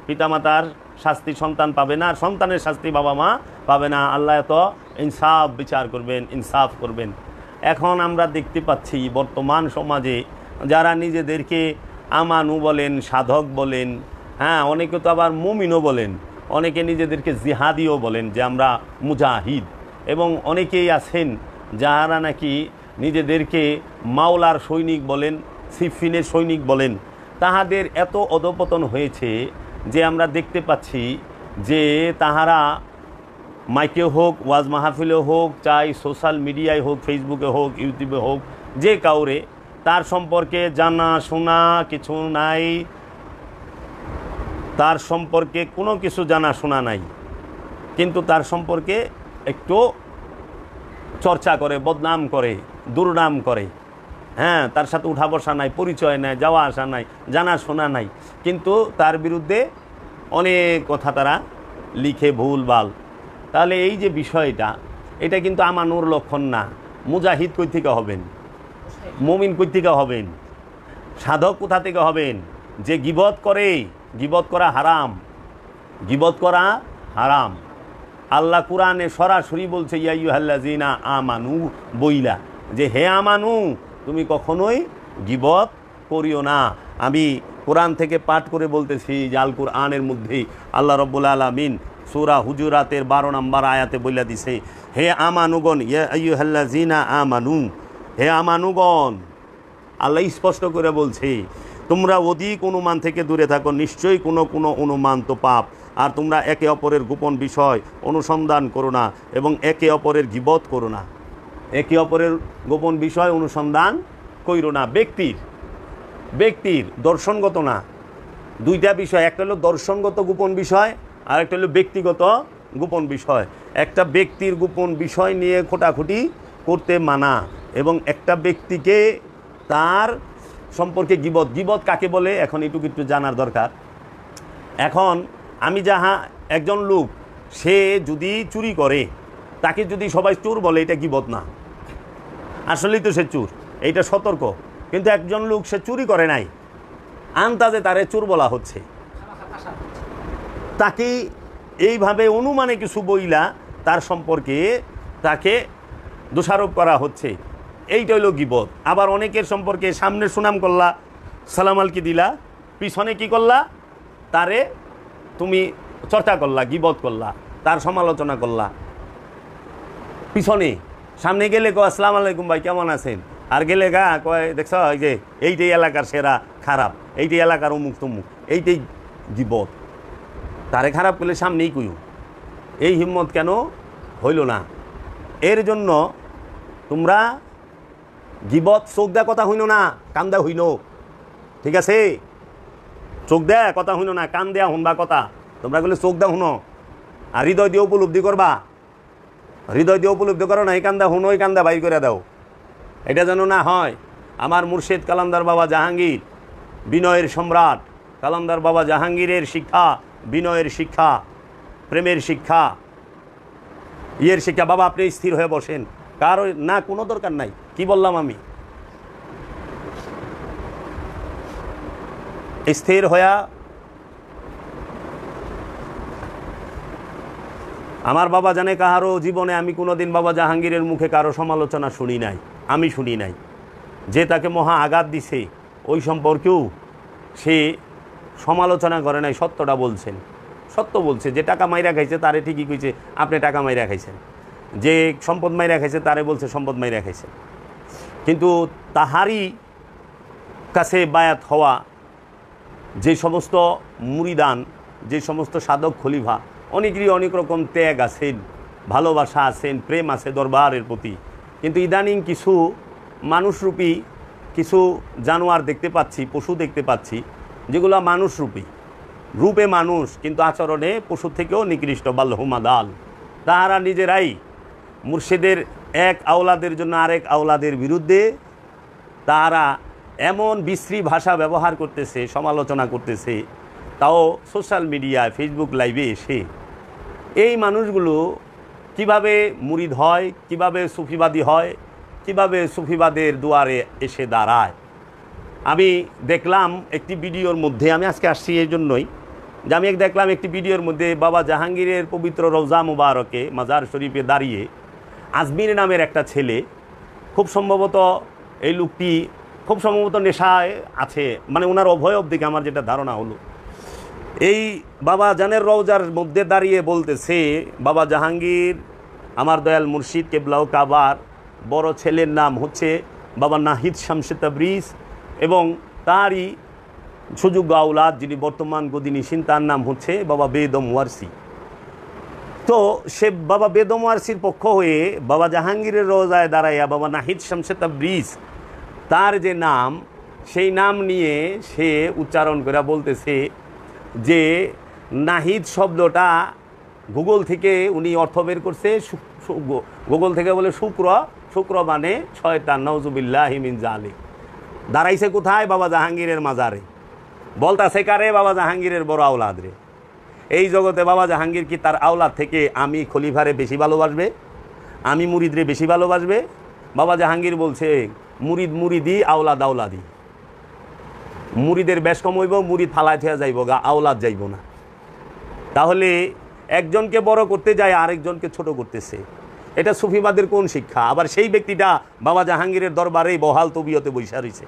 পিতামাতার শাস্তি সন্তান পাবে না, আর সন্তানের শাস্তি বাবা মা পাবে না। আল্লাহ এত ইনসাফ বিচার করবেন, ইনসাফ করবেন। এখন আমরা দেখতে পাচ্ছি বর্তমান সমাজে যারা নিজেদেরকে আমানু বলেন, সাধক বলেন, হ্যাঁ অনেকে তো আবার মুমিনও বলেন, অনেকে নিজেদেরকে জিহাদিও বলেন যে আমরা মুজাহিদ, এবং অনেকেই আছেন যারা নাকি নিজেদেরকে মাওলার সৈনিক বলেন, সিফিনের সৈনিক বলেন। তাহাদের এত অধপতন হয়েছে যে আমরা দেখতে পাচ্ছি যে তাহারা মাইকে হোক, ওয়াজ মাহফিলে হোক, চাই সোশ্যাল মিডিয়ায় হোক, ফেসবুকে হোক, ইউটিউবে হোক, যে কাউরে তার সম্পর্কে জানা শোনা কিছু নাই, তার সম্পর্কে কোনো কিছু জানা শোনা নাই, কিন্তু তার সম্পর্কে একটু চর্চা করে, বদনাম করে, দুর্নাম করে। হ্যাঁ, তার সাথে উঠা বসা নাই, পরিচয় নাই, যাওয়া আসা নাই, জানা শোনা নাই, কিন্তু তার বিরুদ্ধে অনেক কথা তারা লিখে ভুলভাল। তাহলে এই যে বিষয়টা, এটা কিন্তু আমানুর লক্ষণ না। মুজাহিদ কই থেকে হবেন? মুমিন কই থেকে হবেন? সাধক কোথা থেকে হবেন? যে গীবত করে, গীবত করা হারাম, গীবত করা হারাম। আল্লাহ কুরআনে সরাসরি বলছে ইয়া আইয়ুহাল্লাযিনা আমানু বইলা, যে হে আমানু তুমি কখনোই গীবত করিও না। আমি কোরআন থেকে পাঠ করে বলতেছি যে আল কুরআনের মধ্যে আল্লাহ রব্বুল আলামিন সূরা হুজুরাতের 12 নম্বর আয়াতে বইলা দিছে, হে আমানুগণ, ইয়া আইয়ুহাল্লাযিনা আমানু, হে আমানুগণ। আল্লাহ স্পষ্ট করে বলছে তোমরা অধিক অনুমান থেকে দূরে থাকো, নিশ্চয়ই কোনো অনুমান তো পাপ। আর তোমরা একে অপরের গোপন বিষয় অনুসন্ধান করো না এবং একে অপরের গীবত করো না। একে অপরের গোপন বিষয় অনুসন্ধান কইরো না। ব্যক্তির দর্শনগত না, দুইটা বিষয়, একটা হলো দর্শনগত গোপন বিষয় আর একটা হলো ব্যক্তিগত গোপন বিষয়। একটা ব্যক্তির গোপন বিষয় নিয়ে খোটাখুটি করতে মানা, এবং একটা ব্যক্তিকে তার সম্পর্কে গীবত কাকে বলে এখন একটু জানার দরকার। এখন আমি একজন লোক সে যদি চুরি করে, তাকে যদি সবাই চোর বলে, এটা গীবত না, আসলেই তো সে চোর, এইটা সতর্ক। কিন্তু একজন লোক সে চুরি করে নাই, আন্তাজে তারে চোর বলা হচ্ছে, তাকে এইভাবে অনুমানে কিছু বইলা তার সম্পর্কে তাকে দোষারোপ করা হচ্ছে, এইটা হইল গীবত। আবার অনেকের সম্পর্কে সামনে সুনাম করলা, সালাম আলকি দিলা, পিছনে কি করলা, তারে তুমি চর্চা করলা, গীবত করলা, তার সমালোচনা করলা পিছনে। সামনে গেলে কয় আসসালামু আলাইকুম ভাই কেমন আছেন, আর গেলে কয় দেখছ এই যে এইটাই এলাকার সেরা খারাপ, এইটাই এলাকার অমুক তমুক, এইটাই গীবত। তারে খারাপ করলে সামনেই কইও। এই হিম্মত কেন হইল না? এর জন্য তোমরা গীবত চোখ দেয়া কথা হইল না, কান দেয়া হইল, ঠিক আছে? চোখ দেয়া কথা হইল না, কান দেয়া শুনবা কথা। তোমরা বলে চোখ দেয়া শুনো আর হৃদয় দিয়ে উপলব্ধি করবা। হৃদয় দিয়ে উপলব্ধি করো না, এই কান্দা শুনো, এই কান্দা বাইর করে দাও, এটা যেন না হয়। আমার মুর্শিদ কালান্দার বাবা জাহাঙ্গীর, বিনয়ের সম্রাট কালান্দার বাবা জাহাঙ্গীরের শিক্ষা, বিনয়ের শিক্ষা, প্রেমের শিক্ষা, ইয়ের শিক্ষা। বাবা আপনি স্থির হয়ে বসেন, কারো না কোনো দরকার নাই। কি বললাম আমি? স্থির হইয়া আমার বাবা জানে কাহারও জীবনে আমি কোনোদিন বাবা জাহাঙ্গীরের মুখে কারো সমালোচনা শুনি নাই, আমি শুনি নাই। যে তাকে মহা আঘাত দিছে ওই সম্পর্কেও সে সমালোচনা করে নাই, সত্যটা বলছেন, সত্য বলছে। যে টাকা মাইরা খাইছে তারে ঠিকই কইছে আপনি টাকা মাইরা খাইছেন, যে সম্পদ মাইরা খাইছে তারে বলছে সম্পদ মাইরা খাইছে। কিন্তু তাহারই কাছে বায়াত হওয়া যে সমস্ত মুরিদান, যে সমস্ত সাধক খলিফা, অনেকেরই অনেক রকম ত্যাগ আছেন, ভালোবাসা আছেন, প্রেম আছে দরবারের প্রতি। কিন্তু ইদানিং কিছু মানুষরূপী কিছু জানোয়ার দেখতে পাচ্ছি, পশু দেখতে পাচ্ছি, যেগুলো মানুষরূপী, রূপে মানুষ কিন্তু আচরণে পশু থেকেও নিকৃষ্ট, বাল্যহুমাদাল। তাহারা নিজেরাই মুর্শিদের এক আওলাদের জন্য আরেক আওলাদের বিরুদ্ধে তাহারা এমন বিশ্রী ভাষা ব্যবহার করতেছে, সমালোচনা করতেছে, তাও সোশ্যাল মিডিয়ায়, ফেসবুক লাইভে এসে। এই মানুষগুলো কিভাবে মুরিদ হয়, কিভাবে সুফিবাদী হয়, কিভাবে সুফিবাদের দুয়ারে এসে দাঁড়ায়। আমি দেখলাম একটি ভিডিওর মধ্যে, আমি আজকে আসছি এই জন্যই যে আমি দেখলাম একটি ভিডিওর মধ্যে বাবা জাহাঙ্গীরের পবিত্র রওজা মুবারকে মাজার শরীফে দাঁড়িয়ে আজমির নামের একটা ছেলে, খুব সম্ভবত এই লোকটি খুব সম্ভবত নেশায় আছে, মানে ওনার অভয়ব দিকে আমার যেটা ধারণা হলো, এই বাবা জানের রওজার মধ্যে দাঁড়িয়ে বলতেছে, বাবা জাহাঙ্গীর আমার দয়াল মুর্শিদ কেবলাও কাবার বড় ছেলের নাম হচ্ছে বাবা নাহিদ শামসে তাবরিজ, এবং তারই সুযোগ্য আওলাদ যিনি বর্তমান গদিনিসীন তার নাম হচ্ছে বাবা বেদম ওয়ারসি। তো সে বাবা বেদম ওয়ারসির পক্ষ হয়ে বাবা জাহাঙ্গীরের রোজায় দাঁড়াইয়া বাবা নাহিদ শামসে তাবরিজ তার যে নাম, সেই নাম নিয়ে সে উচ্চারণ করে বলতেছে যে নাহিদ শব্দটা গুগল থেকে উনি অর্থ বের করছে, গুগল থেকে বলে শুক্র, শুক্র মানে শয়তান, নাউজুবিল্লাহি মিন জালিক। দাঁড়াইছে কোথায়? বাবা জাহাঙ্গীরের মাজারে। বলতাছে কারে? বাবা জাহাঙ্গীরের বড় আওলাদ রে। এই জগতে বাবা জাহাঙ্গীর কি তার আওলাদ থেকে আমি খলিফারে বেশি ভালোবাসবে, আমি মুরিদরে বেশি ভালোবাসবে? বাবা জাহাঙ্গীর বলছে মুরিদ মুরিদি, আওলাদ আওলাদি। মুরিদের বেশ কম হইব, মুরিদ ফালায় থেকে যাইব গা, আওলাদ যাইব না। তাহলে একজনকে বড় করতে যায় আরেকজনকে ছোট করতেছে, এটা সুফিবাদের কোন শিক্ষা? আবার সেই ব্যক্তিটা বাবা জাহাঙ্গীরের দরবারেই বহাল তবিয়তে বৈশা রয়েছে।